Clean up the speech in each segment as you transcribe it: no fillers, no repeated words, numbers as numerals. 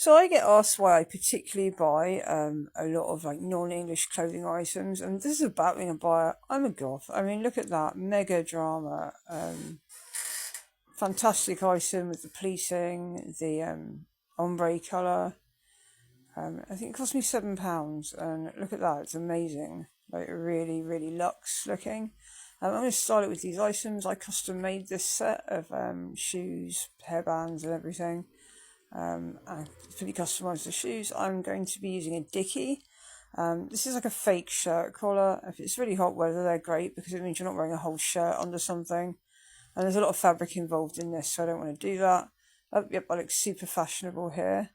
So I get asked why I particularly buy a lot of like non-English clothing items, and this is a Batwing Abaya. I'm a goth. I mean, look at that mega drama, fantastic item with the pleating, the ombre color. I think it cost me £7, and look at that, it's amazing. Like really, really luxe looking. I'm going to style it with these items. I custom made this set of shoes, hairbands, and everything. I fully customised the shoes. I'm going to be using a dickie. This is like a fake shirt collar. If it's really hot weather, they're great because it means you're not wearing a whole shirt under something. And there's a lot of fabric involved in this, so I don't want to do that. Oh, yep, I look super fashionable here.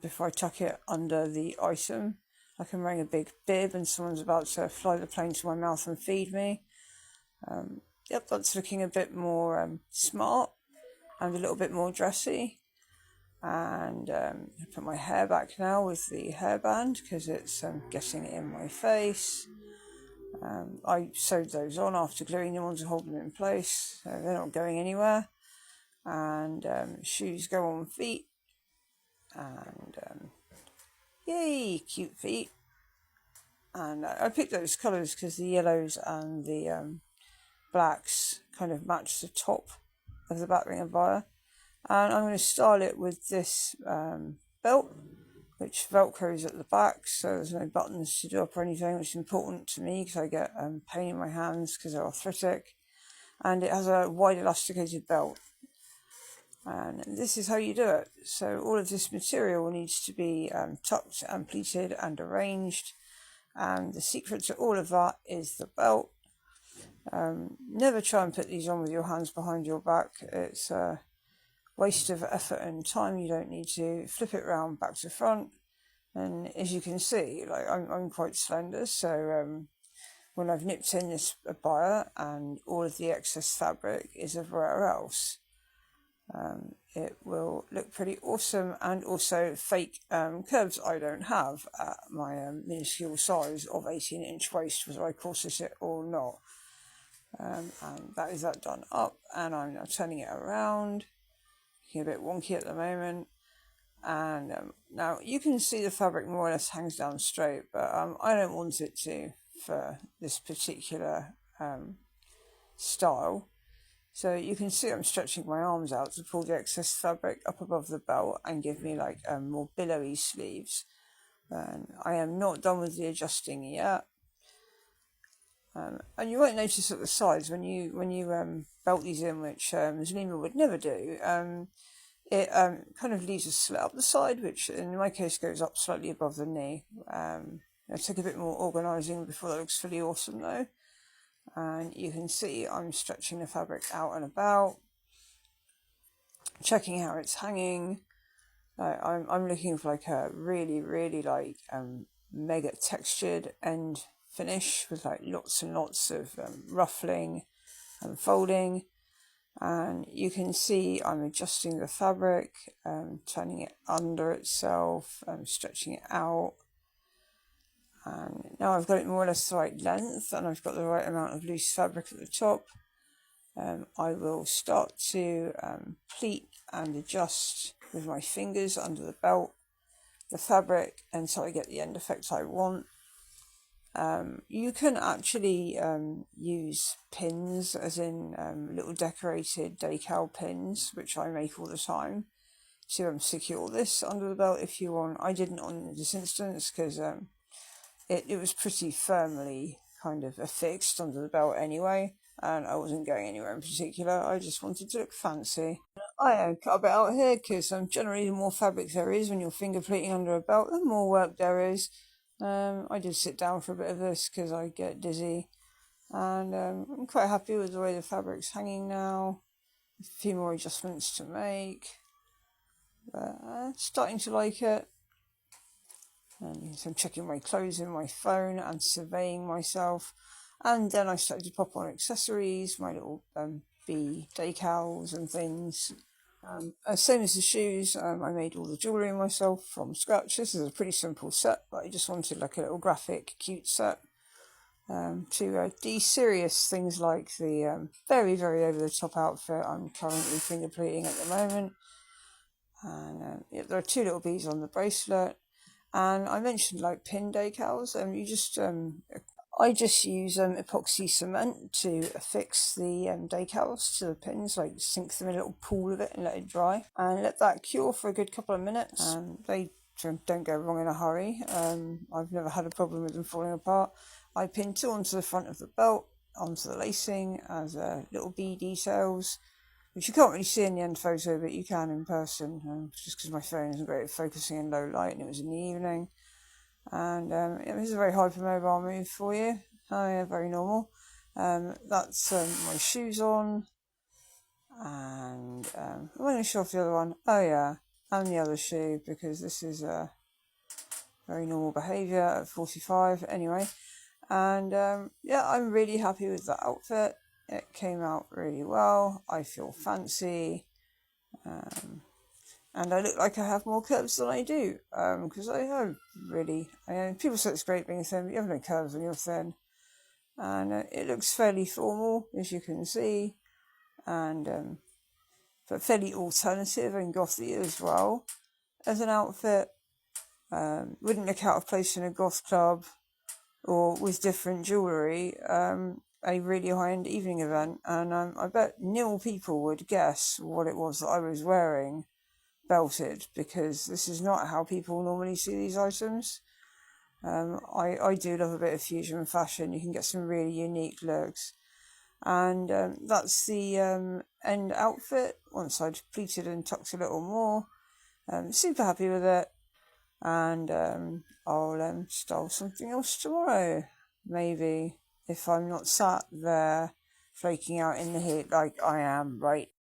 Before I tuck it under the item, like I'm wearing a big bib and someone's about to fly the plane to my mouth and feed me. Yep, that's looking a bit more smart and a little bit more dressy. And I put my hair back now with the hairband because it's getting in my face. I sewed those on after gluing them on to hold them in place, so they're not going anywhere. And shoes go on feet, and yay, cute feet. And I picked those colours because the yellows and the blacks kind of match the top of the Batwing Abaya. And I'm going to style it with this belt, which velcros at the back, so there's no buttons to do up or anything, which is important to me because I get pain in my hands because they're arthritic. And it has a wide elasticated belt. And this is how you do it. So all of this material needs to be tucked and pleated and arranged. And the secret to all of that is the belt. Never try and put these on with your hands behind your back. It's a waste of effort and time. You don't need to. Flip it round back to front. And as you can see, like I'm quite slender, so when I've nipped in this abaya and all of the excess fabric is everywhere else, it will look pretty awesome, and also fake curves I don't have at my minuscule size of 18-inch waist, whether I corset it or not. And that is that done up, and I'm now turning it around. Looking a bit wonky at the moment. And now you can see the fabric more or less hangs down straight, but I don't want it to for this particular style. So you can see I'm stretching my arms out to pull the excess fabric up above the belt and give me like more billowy sleeves. And I am not done with the adjusting yet. And you won't notice at the sides when you belt these in, which Zalima would never do. It kind of leaves a slit up the side, which in my case goes up slightly above the knee. It'll take a bit more organising before that looks fully awesome though. And you can see I'm stretching the fabric out and about, checking how it's hanging. I'm looking for like a really, really like mega textured end finish with like lots and lots of ruffling and folding. And you can see I'm adjusting the fabric, turning it under itself, stretching it out. And now I've got it more or less the right length, and I've got the right amount of loose fabric at the top. I will start to pleat and adjust with my fingers under the belt the fabric until I get the end effect I want. You can actually use pins, as in little decorated decal pins, which I make all the time, to secure this under the belt if you want. I didn't on this instance because it was pretty firmly kind of affixed under the belt anyway, and I wasn't going anywhere in particular. I just wanted to look fancy. I cut a bit out here because generally the more fabric there is when you're finger pleating under a belt, the more work there is. I did sit down for a bit of this because I get dizzy, and I'm quite happy with the way the fabric's hanging now. A few more adjustments to make, but starting to like it. And so I'm checking my clothes in my phone and surveying myself, and then I started to pop on accessories, my little bee decals and things. Same as the shoes, I made all the jewellery myself from scratch. This is a pretty simple set, but I just wanted like a little graphic, cute set to de-serious things like the very, very over-the-top outfit I'm currently finger pleating at the moment. And yeah, there are two little bees on the bracelet. And I mentioned like pin decals, and I just use epoxy cement to affix the decals to the pins, like sink them in a little pool of it and let it dry, and let that cure for a good couple of minutes. They don't go wrong in a hurry. I've never had a problem with them falling apart. I pin two onto the front of the belt, onto the lacing as little bee details, which you can't really see in the end photo, but you can in person, just because my phone isn't great at focusing in low light and it was in the evening. And this is a very hypermobile move for you. Oh yeah, very normal. That's my shoes on, and I'm going to show off the other one. Oh yeah, and the other shoe, because this is very normal behaviour at 45 anyway. And yeah, I'm really happy with that outfit. It came out really well. I feel fancy. And I look like I have more curves than I do, because I have really. People say it's great being thin, but you have no curves when you're thin. And it looks fairly formal, as you can see, and but fairly alternative and gothy as well as an outfit. Wouldn't look out of place in a goth club or with different jewellery, a really high-end evening event. And I bet nil people would guess what it was that I was wearing belted, because this is not how people normally see these items. I do love a bit of fusion fashion. You can get some really unique looks. And that's the end outfit once I'd pleated and tucked a little more. Super happy with it. And I'll style something else tomorrow, maybe, if I'm not sat there flaking out in the heat like I am right